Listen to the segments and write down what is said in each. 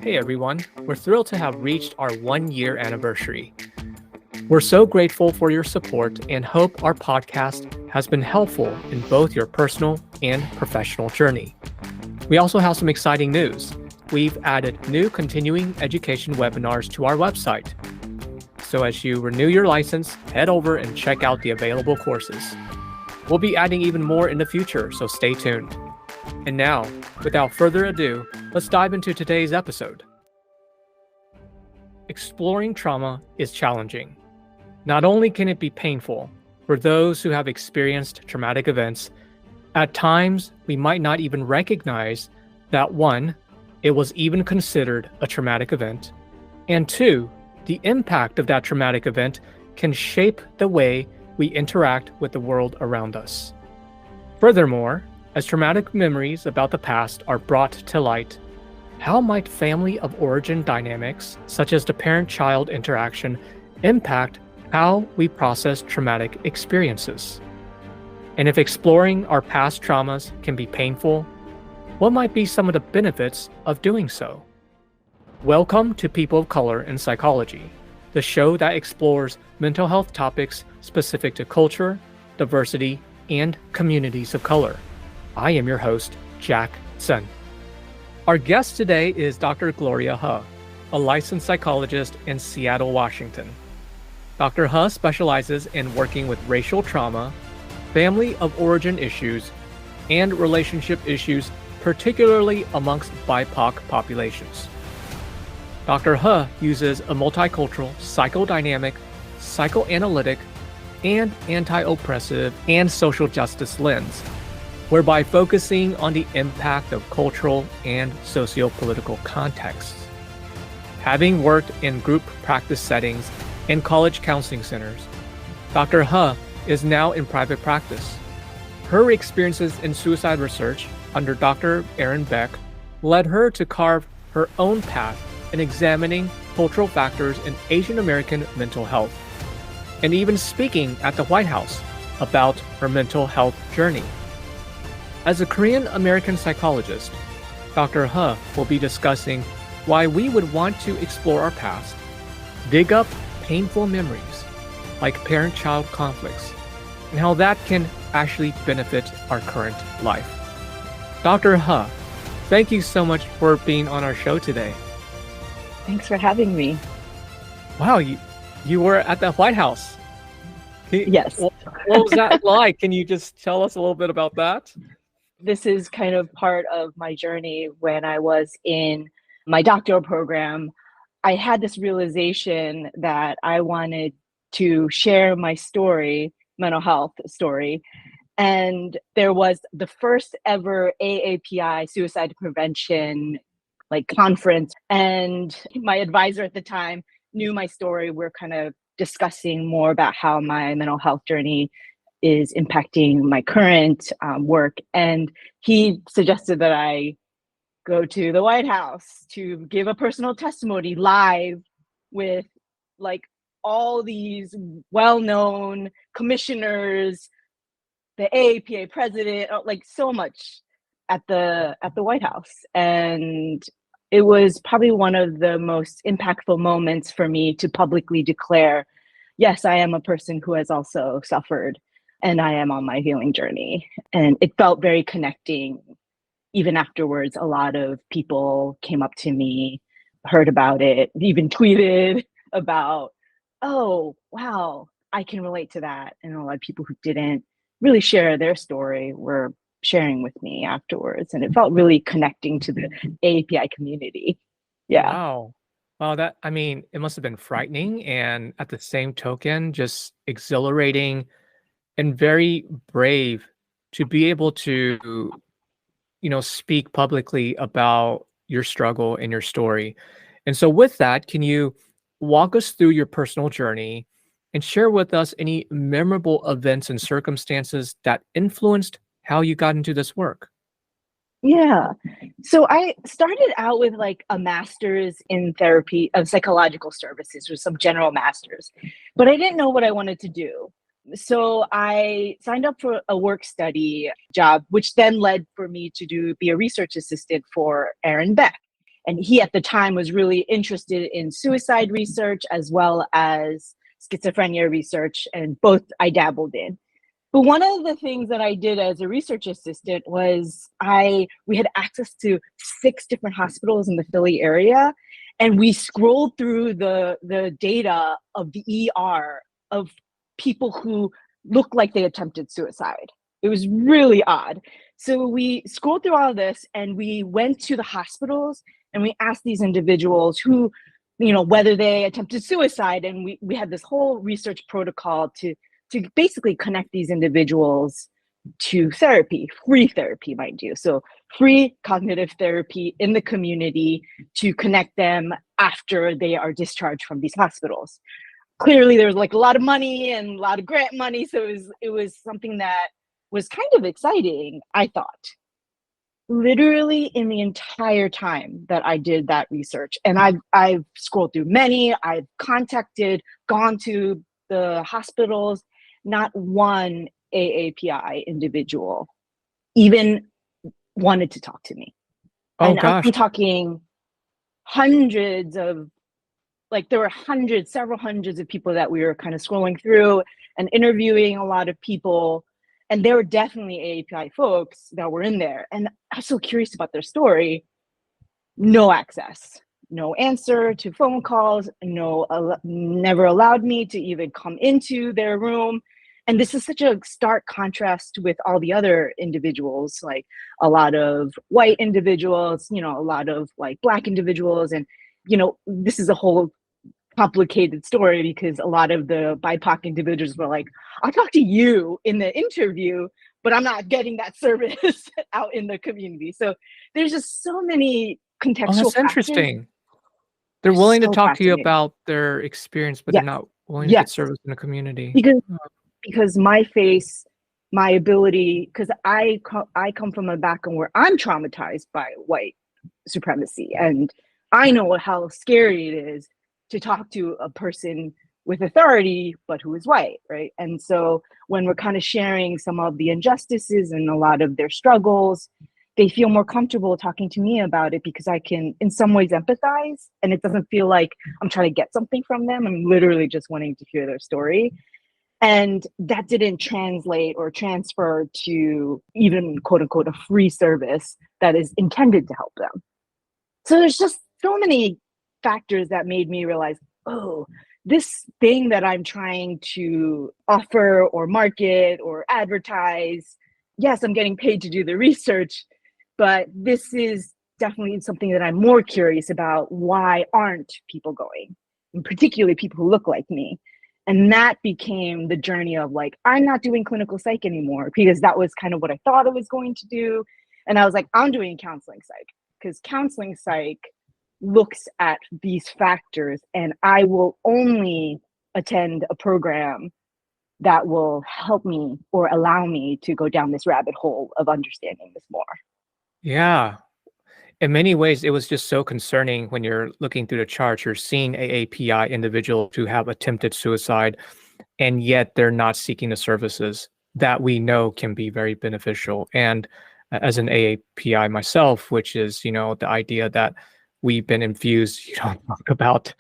Hey everyone, we're thrilled to have reached our 1 year anniversary. We're so grateful for your support and hope our podcast has been helpful in both your personal and professional journey. We also have some exciting news. We've added new continuing education webinars to our website. So as you renew your license, head over and check out the available courses. We'll be adding even more in the future, so stay tuned. And now, without further ado, let's dive into today's episode. Exploring trauma is challenging. Not only can it be painful for those who have experienced traumatic events, at times we might not even recognize that one, it was even considered a traumatic event, and two, the impact of that traumatic event can shape the way we interact with the world around us. Furthermore, as traumatic memories about the past are brought to light, how might family of origin dynamics, such as the parent-child interaction, impact how we process traumatic experiences? And if exploring our past traumas can be painful, what might be some of the benefits of doing so? Welcome to People of Color in Psychology, the show that explores mental health topics specific to culture, diversity, and communities of color. I am your host, Jack Sun. Our guest today is Dr. Gloria He, a licensed psychologist in Seattle, Washington. Dr. He specializes in working with racial trauma, family of origin issues, and relationship issues, particularly amongst BIPOC populations. Dr. He uses a multicultural, psychodynamic, psychoanalytic, and anti-oppressive and social justice lens, whereby focusing on the impact of cultural and socio-political contexts. Having worked in group practice settings and college counseling centers, Dr. He is now in private practice. Her experiences in suicide research under Dr. Aaron Beck led her to carve her own path in examining cultural factors in Asian American mental health, and even speaking at the White House about her mental health journey. As a Korean American psychologist, Dr. He will be discussing why we would want to explore our past, dig up painful memories like parent-child conflicts, and how that can actually benefit our current life. Dr. He, thank you so much for being on our show today. Thanks for having me. Wow, you were at the White House. Yes. What was that like? Can you just tell us a little bit about that? This is kind of part of my journey. When I was in my doctoral program, I had this realization that I wanted to share my story, mental health story. And there was the first ever AAPI suicide prevention conference. And my advisor at the time knew my story. We're kind of discussing more about how my mental health journey is impacting my current work. And he suggested that I go to the White House to give a personal testimony live with all these well-known commissioners, the AAPA president, so much at the White House. And it was probably one of the most impactful moments for me to publicly declare, yes, I am a person who has also suffered, and I am on my healing journey. And it felt very connecting. Even afterwards, a lot of people came up to me, heard about it, even tweeted about, oh, wow, I can relate to that. And a lot of people who didn't really share their story were sharing with me afterwards. And it felt really connecting to the AAPI community. Yeah. Wow. It must have been frightening and at the same token, just exhilarating and very brave to be able to, speak publicly about your struggle and your story. And so with that, can you walk us through your personal journey and share with us any memorable events and circumstances that influenced how you got into this work? Yeah. So I started out with a master's in therapy of psychological services, or some general master's, but I didn't know what I wanted to do. So I signed up for a work study job, which then led for me to be a research assistant for Aaron Beck. And he at the time was really interested in suicide research as well as schizophrenia research, and both I dabbled in. But one of the things that I did as a research assistant was we had access to 6 different hospitals in the Philly area, and we scrolled through the data of the ER of people who looked like they attempted suicide. It was really odd. So we scrolled through all of this, and we went to the hospitals and we asked these individuals who, whether they attempted suicide, and we had this whole research protocol to basically connect these individuals to therapy, free therapy, mind you. So free cognitive therapy in the community to connect them after they are discharged from these hospitals. Clearly there was like a lot of money and a lot of grant money. So it was something that was kind of exciting, I thought. Literally in the entire time that I did that research, and I've scrolled through many, I've gone to the hospitals, not one AAPI individual even wanted to talk to me. Oh And gosh. I'm talking hundreds of, there were several hundreds of people that we were kind of scrolling through and interviewing a lot of people. And there were definitely AAPI folks that were in there. And I was so curious about their story. No access, no answer to phone calls, never allowed me to even come into their room. And this is such a stark contrast with all the other individuals, like a lot of white individuals, a lot of like Black individuals. And, this is a whole complicated story because a lot of the BIPOC individuals were like, I'll talk to you in the interview, but I'm not getting that service out in the community. So there's just so many Oh, contextual that's factors. interesting. They're willing to So talk to you fascinating. about their experience, but they're Yes, not willing to get yes, service in the community. because my ability, because I come from a background where I'm traumatized by white supremacy, and I know how scary it is to talk to a person with authority, but who is white, right? And so when we're kind of sharing some of the injustices and a lot of their struggles, they feel more comfortable talking to me about it because I can, in some ways, empathize, and it doesn't feel like I'm trying to get something from them. I'm literally just wanting to hear their story. And that didn't translate or transfer to even quote unquote a free service that is intended to help them. So there's just so many factors that made me realize, oh, this thing that I'm trying to offer or market or advertise, yes, I'm getting paid to do the research, but this is definitely something that I'm more curious about. Why aren't people going? And particularly people who look like me. And that became the journey of like, I'm not doing clinical psych anymore because that was kind of what I thought I was going to do. And I was like, I'm doing counseling psych because counseling psych looks at these factors, and I will only attend a program that will help me or allow me to go down this rabbit hole of understanding this more. Yeah. In many ways, it was just so concerning when you're looking through the charts, you're seeing AAPI individuals who have attempted suicide, and yet they're not seeking the services that we know can be very beneficial. And as an AAPI myself, which is, the idea that we've been infused, talk about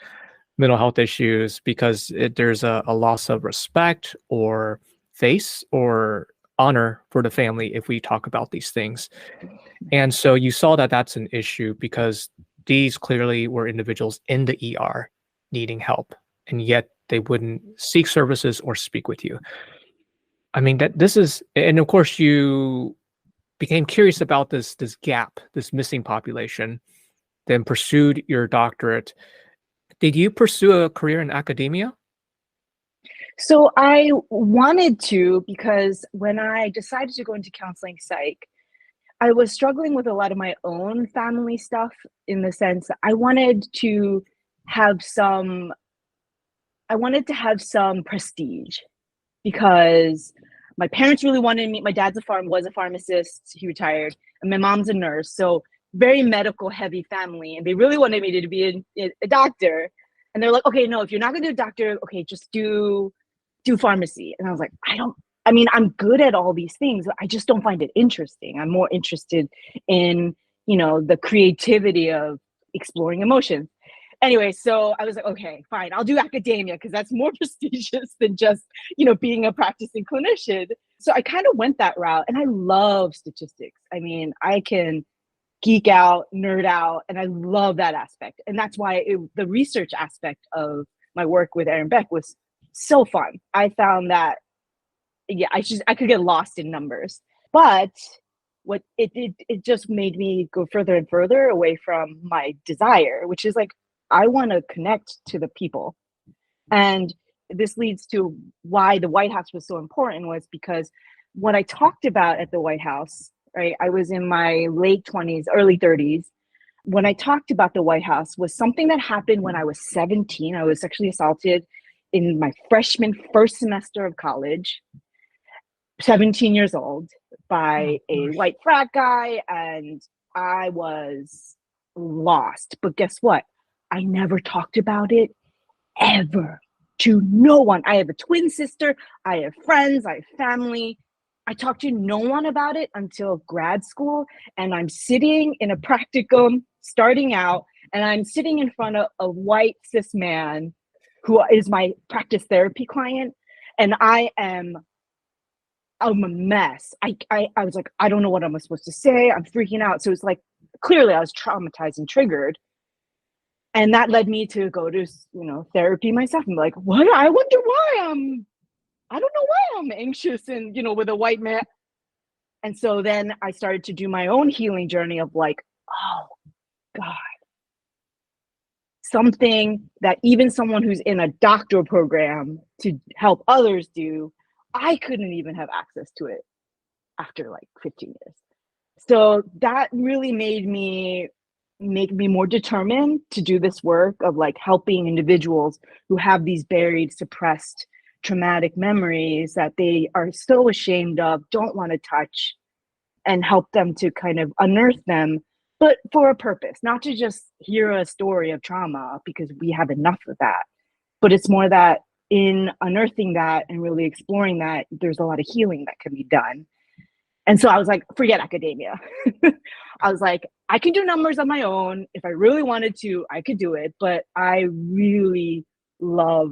mental health issues because there's a loss of respect or face or honor for the family if we talk about these things. And so you saw that that's an issue because these clearly were individuals in the ER needing help, and yet they wouldn't seek services or speak with you. I mean, and of course you became curious about this gap, this missing population, then pursued your doctorate. Did you pursue a career in academia? So I wanted to, because when I decided to go into counseling psych, I was struggling with a lot of my own family stuff, in the sense I wanted to have some prestige, because my parents really wanted me. My dad's was a pharmacist, he retired, and my mom's a nurse. So very medical heavy family. And they really wanted me to be a doctor. And they're like, okay, no, if you're not gonna do a doctor, okay, just do pharmacy. And I was like, I'm good at all these things, but I just don't find it interesting. I'm more interested in, the creativity of exploring emotions. Anyway, so I was like, okay, fine, I'll do academia because that's more prestigious than just, being a practicing clinician. So I kind of went that route, and I love statistics. I mean, I can geek out, nerd out, and I love that aspect. And that's why the research aspect of my work with Aaron Beck was so fun. I found that, yeah, I could get lost in numbers, but what it just made me go further and further away from my desire, which is like, I want to connect to the people. And this leads to why the White House was so important, was because what I talked about at the White House, right? I was in my late 20s, early 30s. When I talked about the White House was something that happened when I was 17. I was sexually assaulted in my freshman first semester of college, 17 years old, by a white frat guy, and I was lost. But guess what? I never talked about it ever to no one. I have a twin sister, I have friends, I have family. I talked to no one about it until grad school, and I'm sitting in a practicum starting out, and I'm sitting in front of a white cis man who is my practice therapy client, and I'm a mess. I was like, I don't know what I'm supposed to say. I'm freaking out. So it's like, clearly I was traumatized and triggered. And that led me to go to, therapy myself. I'm like, what? I wonder why I don't know why I'm anxious and, with a white man. And so then I started to do my own healing journey of like, oh God, something that even someone who's in a doctoral program to help others do, I couldn't even have access to it after like 15 years. So that really make me more determined to do this work of like helping individuals who have these buried, suppressed, traumatic memories that they are so ashamed of, don't want to touch, and help them to kind of unearth them, but for a purpose, not to just hear a story of trauma because we have enough of that. But it's more that in unearthing that and really exploring that, there's a lot of healing that can be done. And so I was like, forget academia. I was like, I can do numbers on my own. If I really wanted to, I could do it. But I really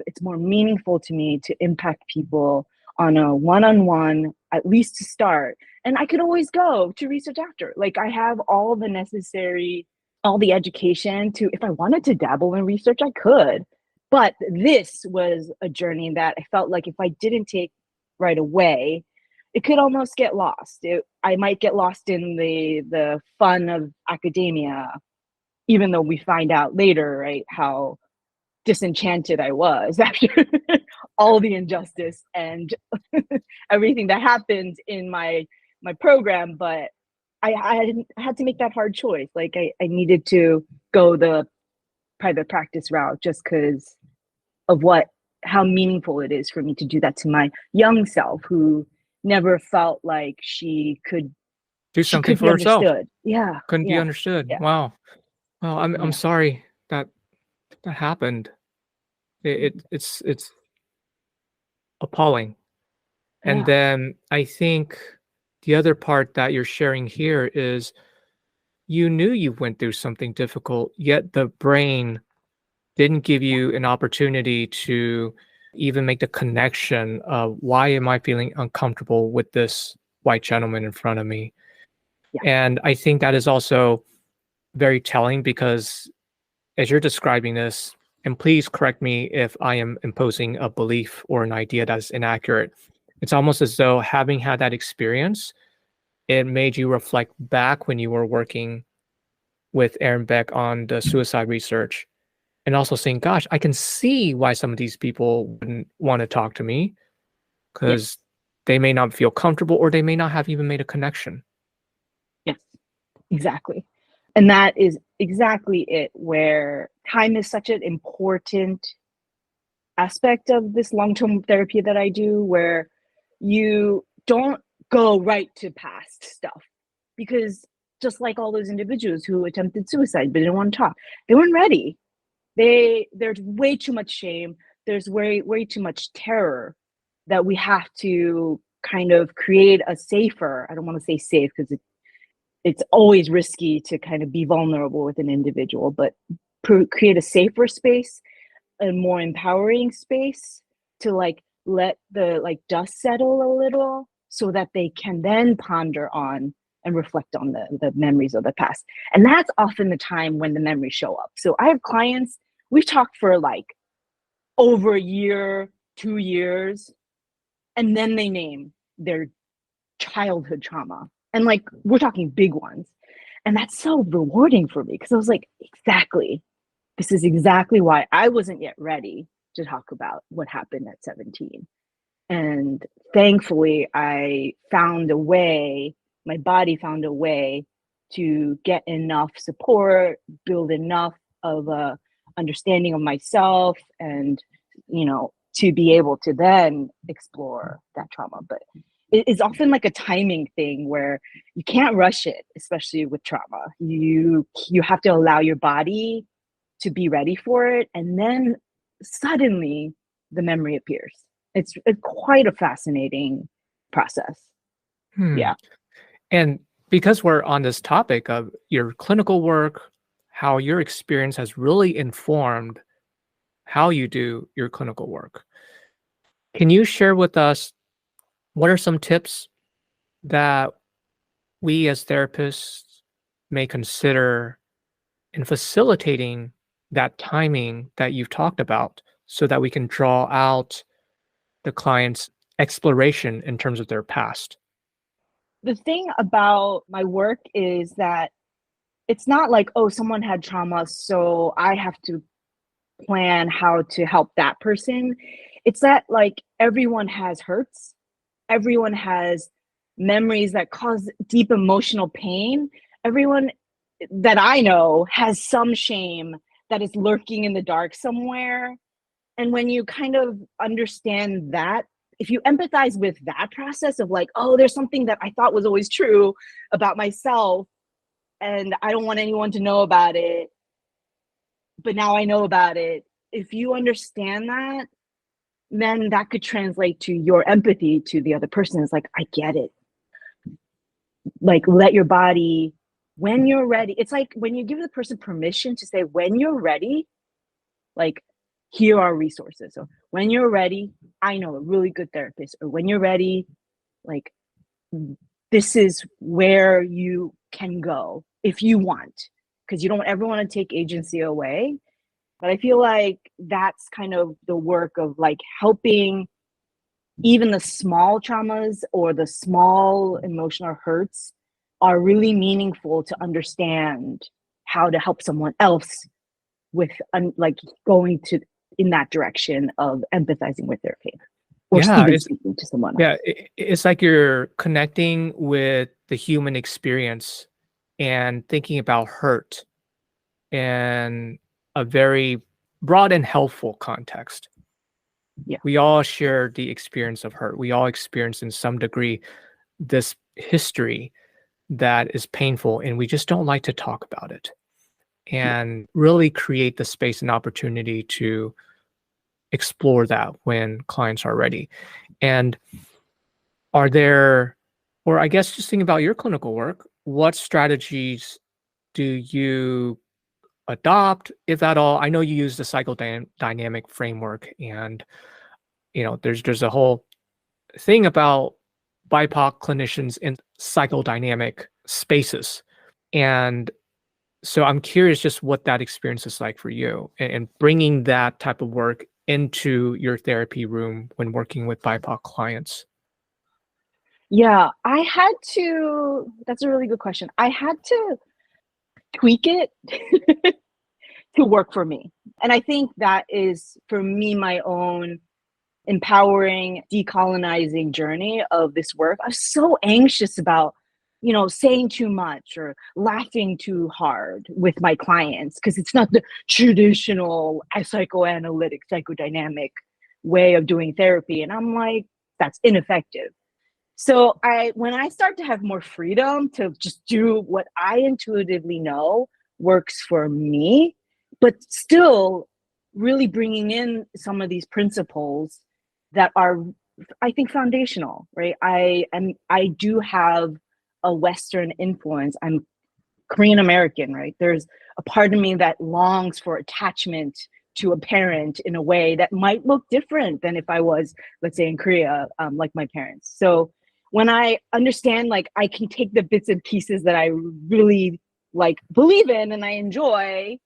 it's more meaningful to me to impact people on a one-on-one, at least to start. And I could always go to research after. Like I have all the education to, if I wanted to dabble in research, I could. But this was a journey that I felt like if I didn't take right away, it could almost get lost. I might get lost in the fun of academia, even though we find out later, right, how disenchanted I was after all the injustice and everything that happened in my program. But I had to make that hard choice. Like I needed to go the private practice route just because of how meaningful it is for me to do that to my young self who never felt like she could do something for herself. Yeah. Couldn't be understood. Yeah. Wow. Well, I'm sorry that happened. It's appalling. And then I think the other part that you're sharing here is you knew you went through something difficult, yet the brain didn't give you an opportunity to even make the connection of why am I feeling uncomfortable with this white gentleman in front of me. And I think that is also very telling because as you're describing this, and please correct me if I am imposing a belief or an idea that's inaccurate, it's almost as though having had that experience, it made you reflect back when you were working with Aaron Beck on the suicide research and also saying, gosh, I can see why some of these people wouldn't want to talk to me because they may not feel comfortable or they may not have even made a connection. Yes, exactly. And that is exactly it, where time is such an important aspect of this long-term therapy that I do, where you don't go right to past stuff because just like all those individuals who attempted suicide but didn't want to talk, they weren't ready. There's way too much shame. There's way too much terror that we have to kind of create a safer, I don't want to say safe because it's always risky to kind of be vulnerable with an individual, but create a safer space, a more empowering space to like let the like dust settle a little so that they can then ponder on and reflect on the memories of the past. And that's often the time when the memories show up. So I have clients, we've talked for like over a year, 2 years, and then they name their childhood trauma. And like, we're talking big ones. And that's so rewarding for me because I was like, exactly. This is exactly why I wasn't yet ready to talk about what happened at 17. And thankfully, I found a way, my body found a way to get enough support, build enough of a understanding of myself, and, you know, to be able to then explore that trauma. But it's often like a timing thing where you can't rush it, especially with trauma. You have to allow your body to be ready for it, and then suddenly the memory appears. It's quite a fascinating process. Hmm. Yeah. And because we're on this topic of your clinical work, how your experience has really informed how you do your clinical work, can you share with us what are some tips that we as therapists may consider in facilitating that timing that you've talked about so that we can draw out the client's exploration in terms of their past? The thing about my work is that it's not like, oh, someone had trauma, so I have to plan how to help that person. It's that like everyone has hurts, everyone has memories that cause deep emotional pain. Everyone that I know has some shame that is lurking in the dark somewhere. And when you kind of understand that, if you empathize with that process of like, oh, there's something that I thought was always true about myself, and I don't want anyone to know about it, but now I know about it. If you understand that, then that could translate to your empathy to the other person. It's like, I get it. Like, let your body, when you're ready, it's like when you give the person permission to say, when you're ready, like, here are resources. So when you're ready, I know a really good therapist. Or when you're ready, like, this is where you can go if you want, because you don't ever want to take agency away. But I feel like that's kind of the work of like helping even the small traumas or the small emotional hurts are really meaningful to understand how to help someone else with like going to in that direction of empathizing with their pain or Yeah, even speaking to someone else. it's like you're connecting with the human experience and thinking about hurt in a very broad and helpful context. Yeah. We all share the experience of hurt. We all experience in some degree this history that is painful, and we just don't like to talk about it and really create the space and opportunity to explore that when clients are ready. And are there, or I guess just thinking about your clinical work, what strategies do you adopt, if at all? I know you use the psychodynamic framework, and there's a whole thing about BIPOC clinicians in psychodynamic spaces, and so I'm curious just what that experience is like for you, and bringing that type of work into your therapy room when working with BIPOC clients. Yeah, that's a really good question. I had to tweak it to work for me. And I think that is for me my own empowering decolonizing journey of this work. I was so anxious about, saying too much or laughing too hard with my clients because it's not the traditional psychoanalytic, psychodynamic way of doing therapy. And I'm like, that's ineffective. So when I start to have more freedom to just do what I intuitively know works for me, but still really bringing in some of these principles that are, I think, foundational, right? I do have a Western influence. I'm Korean American, right? There's a part of me that longs for attachment to a parent in a way that might look different than if I was, let's say, in Korea, like my parents. So when I understand, like, I can take the bits and pieces that I really like believe in and I enjoy,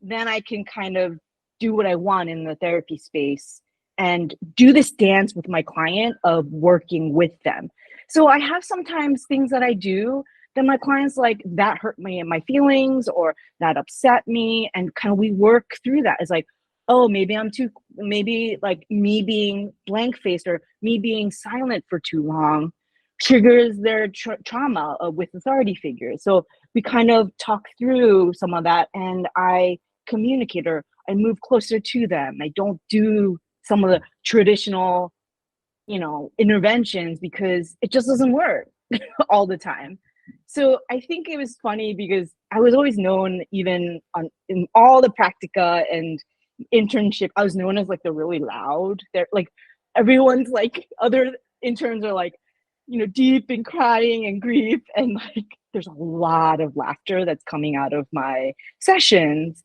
then I can kind of do what I want in the therapy space and do this dance with my client of working with them. So I have sometimes things that I do that my clients like, that hurt me and my feelings, or that upset me, and kind of we work through that. It's like, oh, maybe like me being blank faced or me being silent for too long triggers their trauma with authority figures. So we kind of talk through some of that, and I communicate, or I move closer to them. I don't do some of the traditional, interventions, because it just doesn't work all the time. So I think it was funny because I was always known, even in all the practica and internship, I was known as like the really loud. They're like, everyone's like, other interns are like, deep and crying and grief, and like there's a lot of laughter that's coming out of my sessions.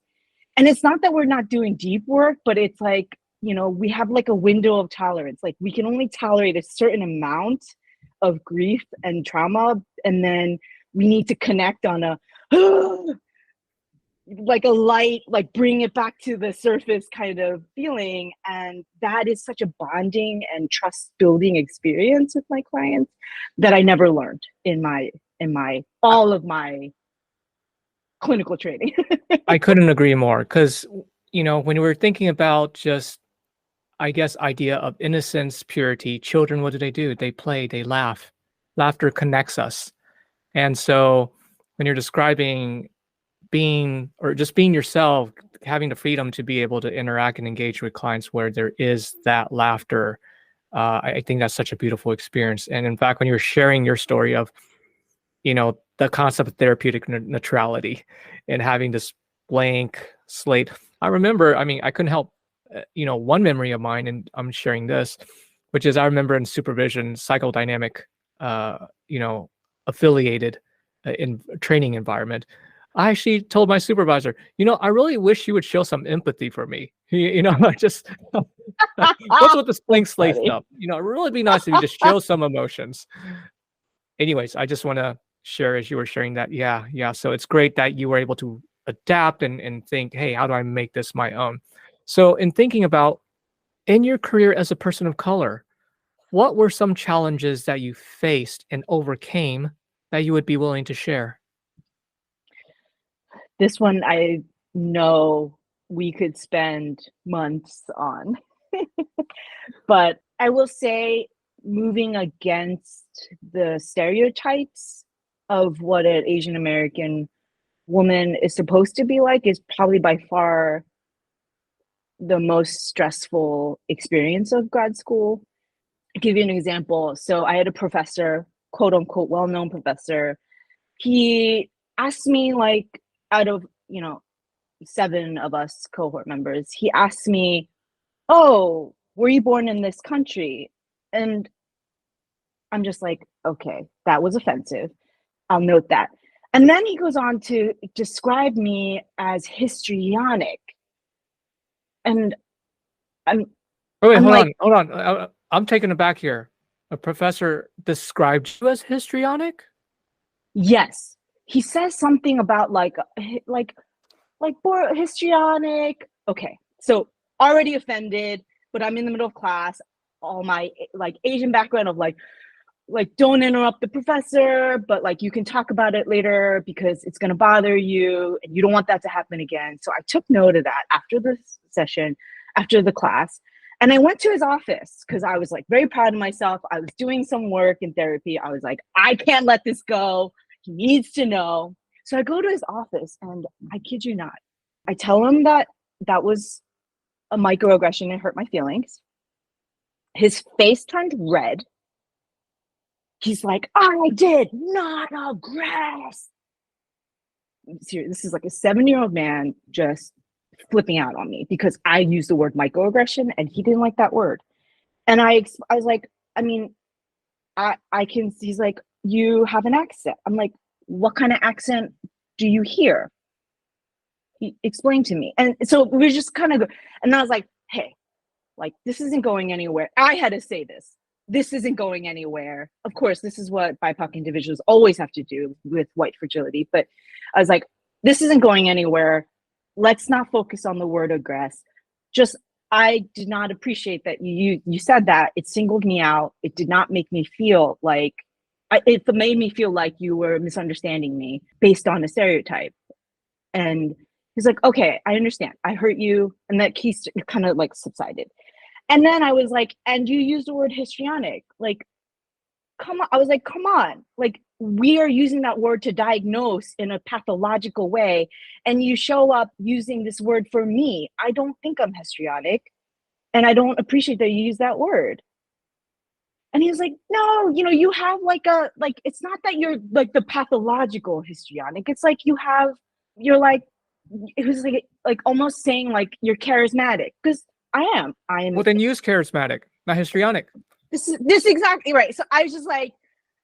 And it's not that we're not doing deep work, but it's like, we have like a window of tolerance. Like we can only tolerate a certain amount of grief and trauma, and then we need to connect on a like a light, like bring it back to the surface kind of feeling. And that is such a bonding and trust building experience with my clients that I never learned in my all of my clinical training. I couldn't agree more, because when we're thinking about just, I guess, idea of innocence, purity, children, what do? They play, they laugh. Laughter connects us. And so when you're describing being, or just being yourself, having the freedom to be able to interact and engage with clients where there is that laughter, I think that's such a beautiful experience. And in fact, when you were sharing your story of, the concept of therapeutic neutrality and having this blank slate, I remember, I couldn't help, one memory of mine, and I'm sharing this, which is I remember in supervision, psychodynamic, affiliated in training environment, I actually told my supervisor, I really wish you would show some empathy for me. Just what's with this blank slate stuff? It'd really be nice if you just show some emotions. Anyways, I just want to share, as you were sharing that. Yeah. So it's great that you were able to adapt and think, hey, how do I make this my own? So in thinking about in your career as a person of color, what were some challenges that you faced and overcame that you would be willing to share? This one I know we could spend months on. But I will say, moving against the stereotypes of what an Asian American woman is supposed to be like is probably by far the most stressful experience of grad school. I'll give you an example. So I had a professor, quote unquote, well-known professor. He asked me, like, out of, 7 of us cohort members, he asked me, oh, were you born in this country? And I'm just like, okay, that was offensive. I'll note that. And then he goes on to describe me as histrionic. And I'm, Oh, wait, I'm like, hold on. I'm taken aback here. A professor described you as histrionic? yes. He says something about like histrionic. Okay, so already offended, but I'm in the middle of class. All my like Asian background of like don't interrupt the professor, but like you can talk about it later because it's gonna bother you and you don't want that to happen again. So I took note of that after the session, after the class, and I went to his office because I was like very proud of myself. I was doing some work in therapy. I was like, I can't let this go. He needs to know. So I go to his office, and I kid you not, I tell him that that was a microaggression and hurt my feelings. His face turned red. He's like, I did not aggress. This is like a 7-year-old man just flipping out on me because I used the word microaggression and he didn't like that word. And I was like, I mean, I can, he's like, you have an accent. I'm like, what kind of accent do you hear? He explained to me. And so we just kind of go, and I was like, hey, like, this isn't going anywhere. I had to say this. This isn't going anywhere. Of course, this is what BIPOC individuals always have to do with white fragility. But I was like, this isn't going anywhere. Let's not focus on the word aggress. Just, I did not appreciate that you said that. It singled me out. It did not make me feel like, it made me feel like you were misunderstanding me based on a stereotype. And he's like, okay, I understand. I hurt you. And that case kind of like subsided. And then I was like, and you used the word histrionic. Like, come on. I was like, come on. Like, we are using that word to diagnose in a pathological way. And you show up using this word for me. I don't think I'm histrionic. And I don't appreciate that you use that word. And he was like, no, you have like, it's not that you're like the pathological histrionic. It's like you're like, it was like almost saying like you're charismatic, because I am. Well, then use charismatic, not histrionic. This is exactly right. So I was just like,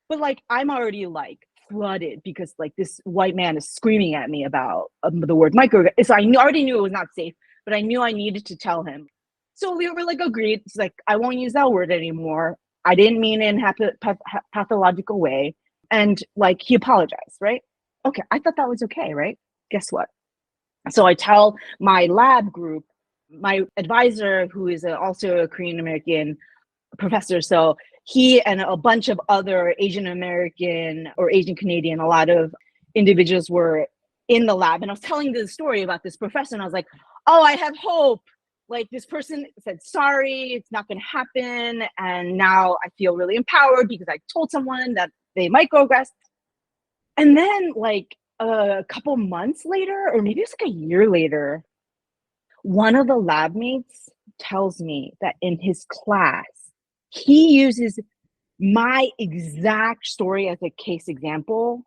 but like, I'm already like flooded because like this white man is screaming at me about the word micro. So I already knew it was not safe, but I knew I needed to tell him. So we were like agreed. It's like, I won't use that word anymore. I didn't mean it in a pathological way. And like, he apologized, right? Okay, I thought that was okay, right? Guess what? So I tell my lab group, my advisor, who is also a Korean American professor. So he and a bunch of other Asian American or Asian Canadian, a lot of individuals were in the lab. And I was telling the story about this professor, and I was like, oh, I have hope. Like, this person said, sorry, it's not going to happen. And now I feel really empowered because I told someone that they microaggressed. And then like a couple months later, or maybe it's like a year later, one of the lab mates tells me that in his class, he uses my exact story as a case example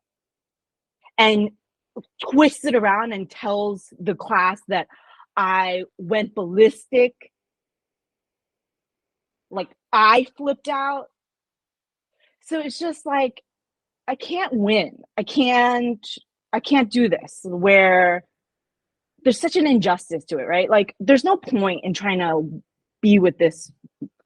and twists it around and tells the class that I went ballistic, like I flipped out. So it's just like, I can't win. I can't do this, where there's such an injustice to it, right? Like, there's no point in trying to be with this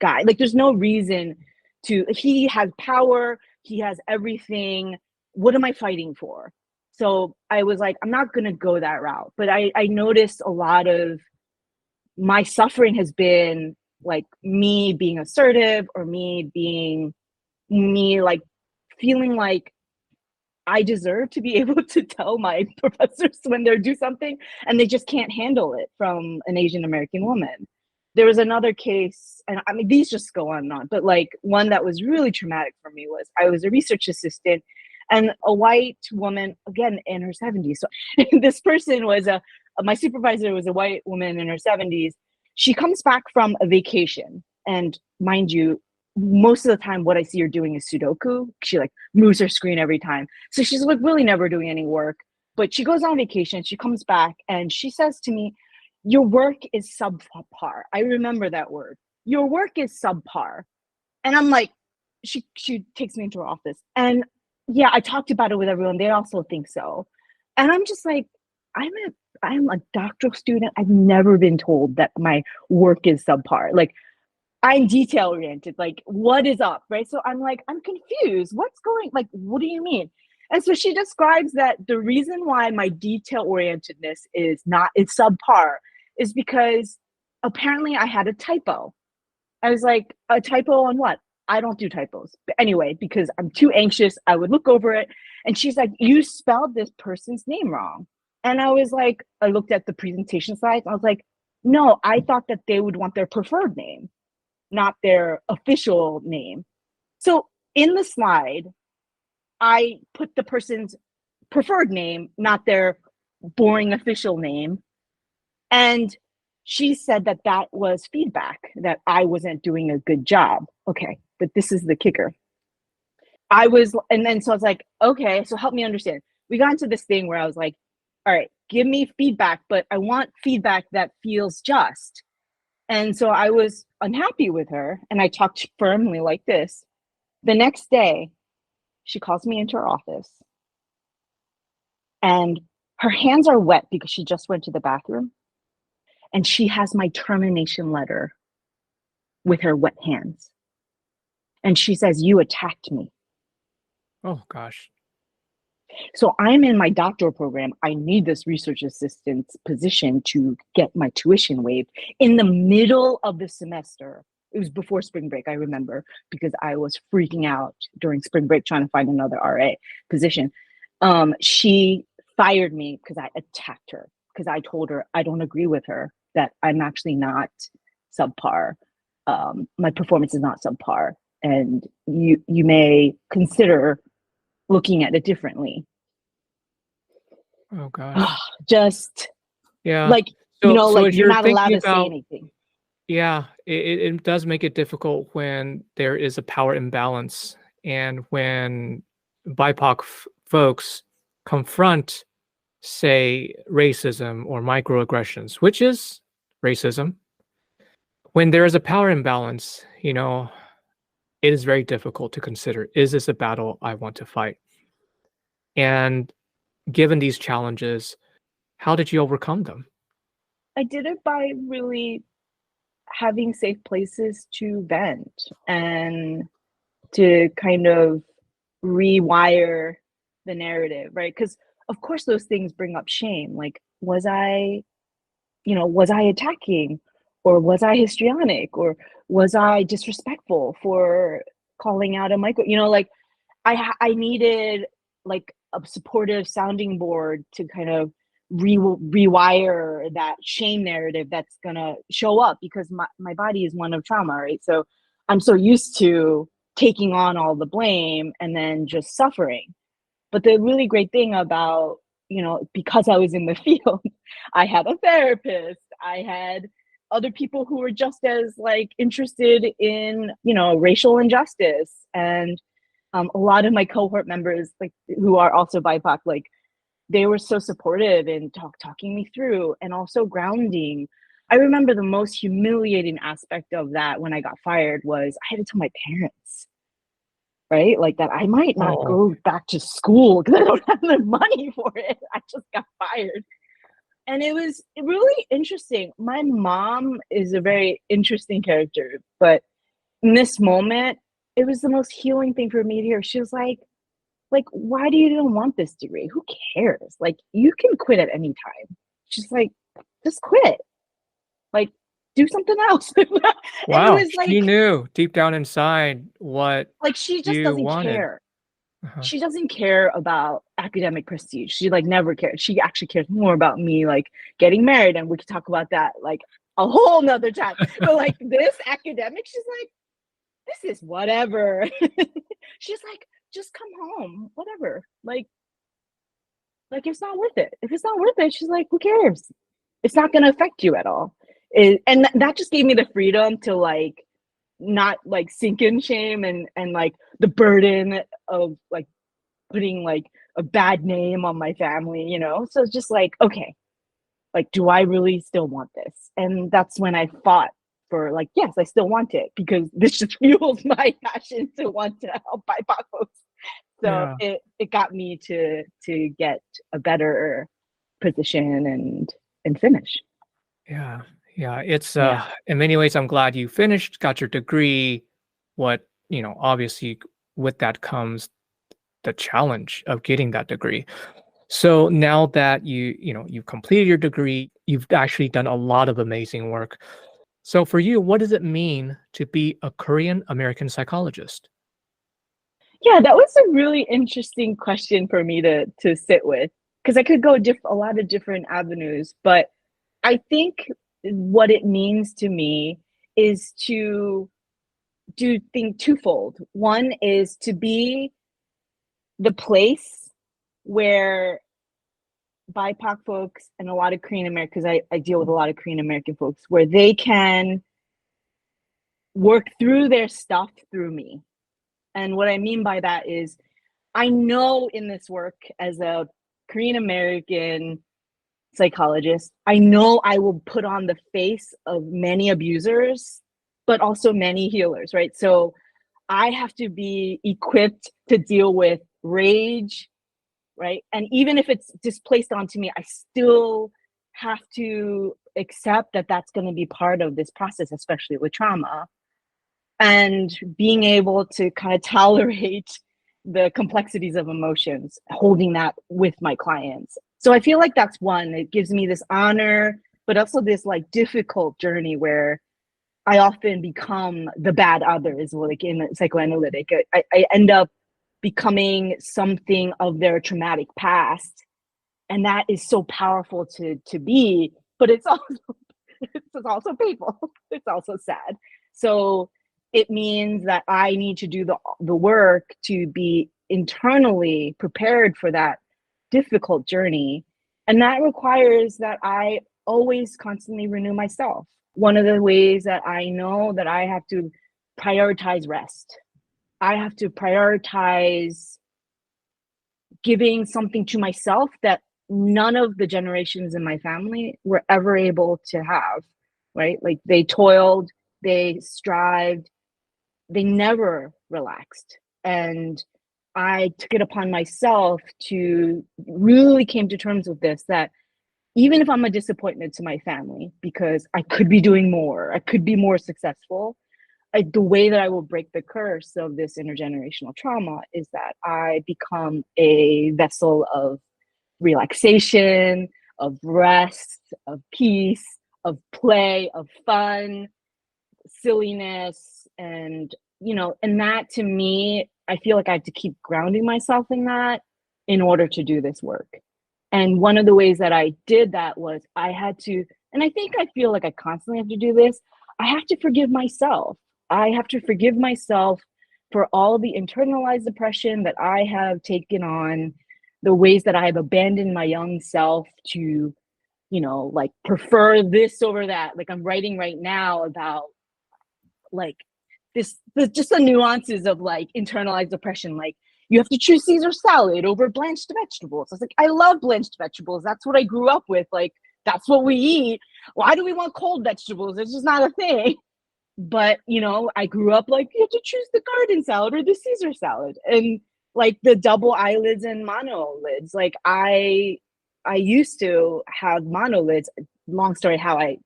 guy. Like, there's no reason to. He has power. He has everything. What am I fighting for? So I was like, I'm not going to go that route. But I noticed a lot of my suffering has been like me being assertive, or me like feeling like I deserve to be able to tell my professors when they do something and they just can't handle it from an Asian American woman. There was another case, and I mean, these just go on and on, but like one that was really traumatic for me was I was a research assistant, and a white woman, again, in her 70s. So this person was my supervisor was a white woman in her 70s. She comes back from a vacation, and mind you, most of the time what I see her doing is Sudoku. She like moves her screen every time. So she's like really never doing any work, but she goes on vacation. She comes back and she says to me, your work is subpar. I remember that word. Your work is subpar. And I'm like, she takes me into her office, and yeah, I talked about it with everyone. They also think so. And I'm just like, I'm a doctoral student. I've never been told that my work is subpar. Like, I'm detail oriented. Like, what is up, right? So I'm like, I'm confused. What's going, like, what do you mean? And so she describes that the reason why my detail orientedness is subpar is because apparently I had a typo. I was like, a typo on what? I don't do typos. But anyway, because I'm too anxious, I would look over it. And she's like, you spelled this person's name wrong. And I was like, I looked at the presentation slides. I was like, no, I thought that they would want their preferred name, not their official name. So in the slide, I put the person's preferred name, not their boring official name. And she said that that was feedback, that I wasn't doing a good job. Okay, but this is the kicker. And then so I was like, okay, so help me understand. We got into this thing where I was like, all right, give me feedback, but I want feedback that feels just. And so I was unhappy with her, and I talked firmly like this. The next day, she calls me into her office, and her hands are wet because she just went to the bathroom, and she has my termination letter with her wet hands. And she says, "You attacked me." Oh gosh. So I'm in my doctoral program. I need this research assistant position to get my tuition waived in the middle of the semester. It was before spring break, I remember, because I was freaking out during spring break trying to find another RA position. She fired me because I attacked her, because I told her I don't agree with her, that I'm actually not subpar. My performance is not subpar, and you may consider looking at it differently. Oh gosh. Just Yeah. like, So like as you're you're not allowed thinking to say about, anything. yeah, it does make it difficult when there is a power imbalance and when BIPOC folks confront, say, racism or microaggressions, which is racism. When there is a power imbalance, it is very difficult to consider, is this a battle I want to fight? And given these challenges, how did you overcome them? I did it by really having safe places to vent and to kind of rewire the narrative, right? Because of course those things bring up shame. Like, was I attacking, or was I histrionic, or was I disrespectful for calling out a micro? Like I needed like a supportive sounding board to kind of rewire that shame narrative that's gonna show up, because my body is one of trauma, right? So I'm so used to taking on all the blame and then just suffering. But the really great thing about, because I was in the field, I had a therapist, I had other people who were just as like interested in, racial injustice. And a lot of my cohort members, like who are also BIPOC, like they were so supportive and talking me through, and also grounding. I remember the most humiliating aspect of that when I got fired was I had to tell my parents, right? Like that I might not Oh, go back to school because I don't have the money for it. I just got fired. And it was really interesting. My mom is a very interesting character, but in this moment, it was the most healing thing for me to hear. She was like, why do you even want this degree? Who cares? Like, you can quit at any time. She's like, just quit. Like, do something else. And it wow. was She knew deep down inside what like she just you doesn't wanted. care. Uh-huh. She doesn't care about academic prestige. She like never cared. She actually cares more about me like getting married, and we could talk about that like a whole nother time. But like this academic, she's like, this is whatever. She's like, just come home, whatever. Like it's not worth it. If it's not worth it, she's like, who cares? It's not going to affect you at all. And that just gave me the freedom to like not like sink in shame and like the burden of like putting like a bad name on my family. So it's just like, okay, like, do I really still want this? And that's when I fought for like, yes, I still want it, because this just fuels my passion to want to help BIPOC folks. So Yeah. it got me to get a better position and finish. Yeah. Yeah. It's Yeah. in many ways I'm glad you finished, got your degree. What, obviously with that comes the challenge of getting that degree. So now that you've completed your degree, you've actually done a lot of amazing work. So for you, what does it mean to be a Korean American psychologist? Yeah, that was a really interesting question for me to sit with, because I could go a lot of different avenues, but I think what it means to me is to do think twofold. One is to be the place where BIPOC folks and a lot of Korean Americans, I deal with a lot of Korean American folks, where they can work through their stuff through me. And what I mean by that is I know in this work as a Korean American psychologist, I know I will put on the face of many abusers, but also many healers, right? So I have to be equipped to deal with rage, right? And even if it's displaced onto me, I still have to accept that that's going to be part of this process, especially with trauma. And being able to kind of tolerate the complexities of emotions, holding that with my clients. So I feel like that's one. It gives me this honor, but also this like difficult journey where I often become the bad others, like in psychoanalytic. I end up becoming something of their traumatic past. And that is so powerful to be, but it's also painful. It's also sad. So it means that I need to do the work to be internally prepared for that difficult journey. And that requires that I always constantly renew myself. One of the ways that I know that I have to prioritize rest, I have to prioritize giving something to myself that none of the generations in my family were ever able to have, right? Like they toiled, they strived, they never relaxed. And I took it upon myself to really came to terms with this, that even if I'm a disappointment to my family because I could be doing more, I could be more successful, the way that I will break the curse of this intergenerational trauma is that I become a vessel of relaxation, of rest, of peace, of play, of fun, silliness. And, and that to me, I feel like I have to keep grounding myself in that in order to do this work. And one of the ways that I did that was I had to, and I feel like I constantly have to do this, I have to forgive myself. I have to forgive myself for all the internalized depression that I have taken on, the ways that I have abandoned my young self to, like prefer this over that. Like I'm writing right now about like just the nuances of like internalized depression. Like you have to choose Caesar salad over blanched vegetables. I was like, I love blanched vegetables. That's what I grew up with. Like, that's what we eat. Why do we want cold vegetables? It's just not a thing. But, I grew up like, you have to choose the garden salad or the Caesar salad. And like the double eyelids and monolids. Like I used to have monolids. Long story how I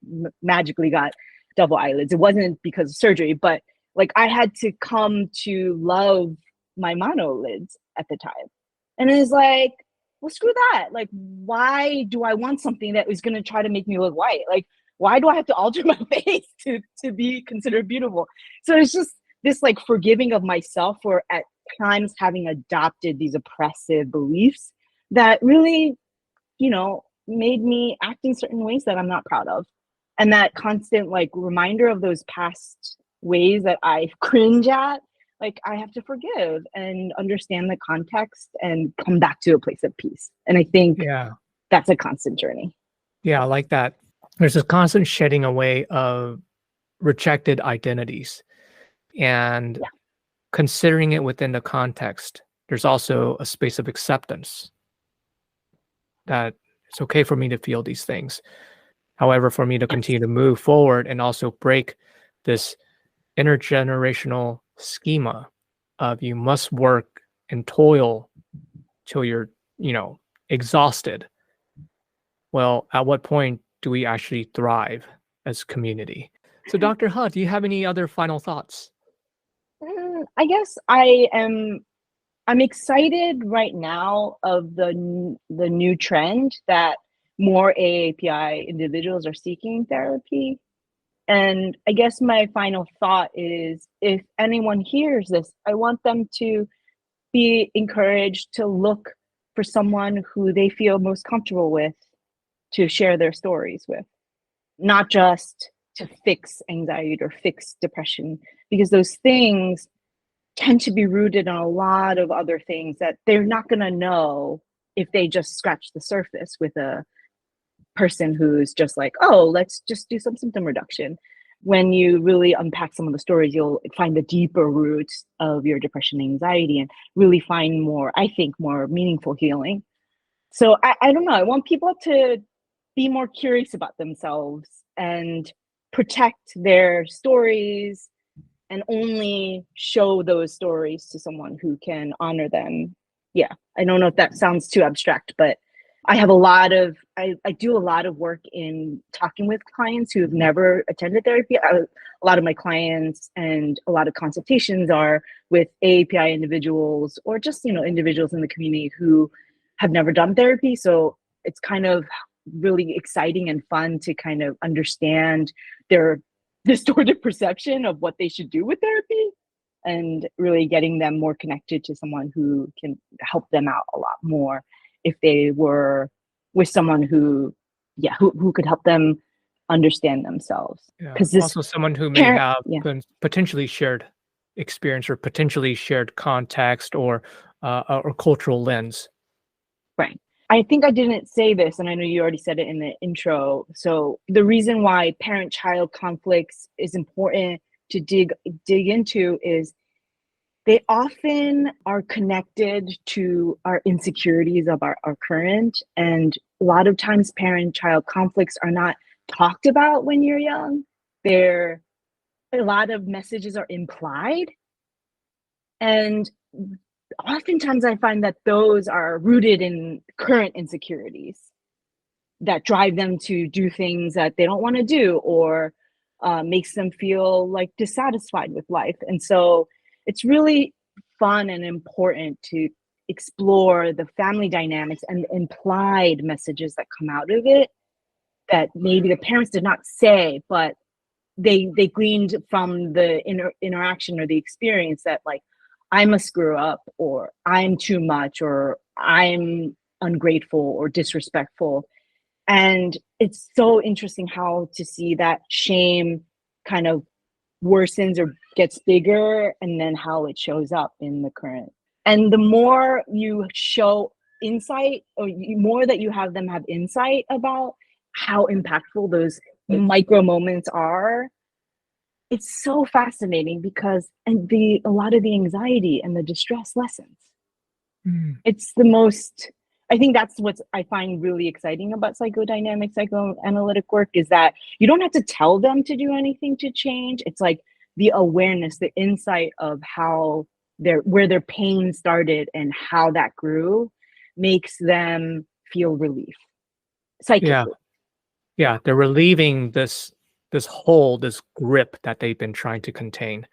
magically got double eyelids. It wasn't because of surgery, but like I had to come to love my monolids at the time. And it was like, well, screw that. Like, why do I want something that is going to try to make me look white? Like, why do I have to alter my face to be considered beautiful? So it's just this like forgiving of myself for at times having adopted these oppressive beliefs that really, made me act in certain ways that I'm not proud of. And that constant like reminder of those past ways that I cringe at, like I have to forgive and understand the context and come back to a place of peace. And I think Yeah. that's a constant journey. Yeah, I like that. There's this constant shedding away of rejected identities and Yeah. considering it within the context. There's also a space of acceptance that it's okay for me to feel these things. However, for me to Yes. continue to move forward and also break this intergenerational schema of you must work and toil till you're, exhausted. Well, at what point do we actually thrive as community? So, Dr. Huh, do you have any other final thoughts? I guess I'm excited right now of the new trend that more AAPI individuals are seeking therapy. And I guess my final thought is if anyone hears this, I want them to be encouraged to look for someone who they feel most comfortable with to share their stories with, not just to fix anxiety or fix depression, because those things tend to be rooted in a lot of other things that they're not going to know if they just scratch the surface with a person who's just like, oh, let's just do some symptom reduction. When you really unpack some of the stories, you'll find the deeper roots of your depression and anxiety and really find more, I think, more meaningful healing. So I don't know. I want people to be more curious about themselves and protect their stories and only show those stories to someone who can honor them. Yeah, I don't know if that sounds too abstract, but I have I do a lot of work in talking with clients who have never attended therapy. A lot of my clients and a lot of consultations are with AAPI individuals or just, individuals in the community who have never done therapy. So it's kind of really exciting and fun to kind of understand their distorted perception of what they should do with therapy and really getting them more connected to someone who can help them out a lot more if they were with someone who could help them understand themselves. Yeah. Because this Also someone who may have yeah. potentially shared experience or potentially shared context or cultural lens. Right. I think I didn't say this, and I know you already said it in the intro. So the reason why parent-child conflicts is important to dig into is they often are connected to our insecurities of our current. And a lot of times parent-child conflicts are not talked about when you're young. A lot of messages are implied. And oftentimes I find that those are rooted in current insecurities that drive them to do things that they don't want to do or makes them feel like dissatisfied with life. And so it's really fun and important to explore the family dynamics and the implied messages that come out of it that maybe the parents did not say, but they gleaned from the interaction or the experience that, like, I'm a screw up, or I'm too much, or I'm ungrateful or disrespectful. And it's so interesting how to see that shame kind of worsens or gets bigger, and then how it shows up in the current. And the more you show insight, or more that you have them have insight about how impactful those micro moments are, it's so fascinating because a lot of the anxiety and the distress lessens. It's the most, I think that's what I find really exciting about psychodynamic, psychoanalytic work, is that you don't have to tell them to do anything to change. It's like the awareness, the insight of where their pain started and how that grew makes them feel relief psychically. Yeah, they're relieving this hold, this grip that they've been trying to contain.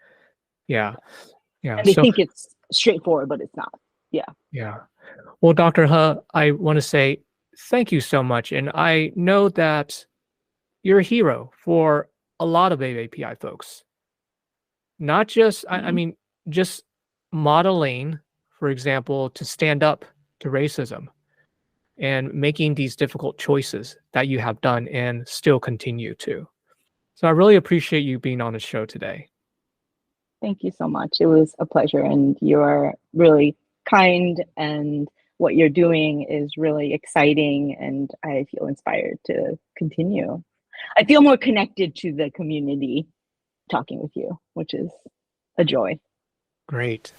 Yeah. And they think it's straightforward, but it's not. Yeah. Well, Dr. He, I want to say thank you so much. And I know that you're a hero for a lot of AAPI folks. Not just, I mean, just modeling, for example, to stand up to racism and making these difficult choices that you have done and still continue to. So I really appreciate you being on the show today. Thank you so much. It was a pleasure, and you're really kind, and what you're doing is really exciting, and I feel inspired to continue. I feel more connected to the community talking with you, which is a joy. Great.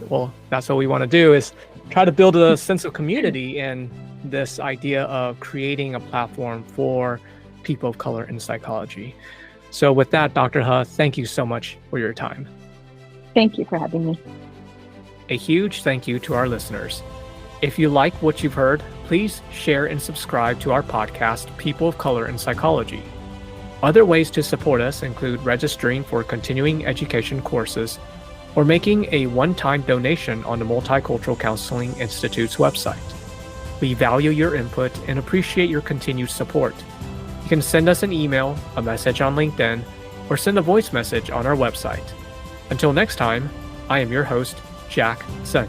Well, that's what we want to do, is try to build a sense of community in this idea of creating a platform for people of color in psychology. So with that, Dr. He, thank you so much for your time. Thank you for having me. A huge thank you to our listeners. If you like what you've heard, please share and subscribe to our podcast, People of Color in Psychology. Other ways to support us include registering for continuing education courses or making a one-time donation on the Multicultural Counseling Institute's website. We value your input and appreciate your continued support. You can send us an email, a message on LinkedIn, or send a voice message on our website. Until next time, I am your host, Jack Sun.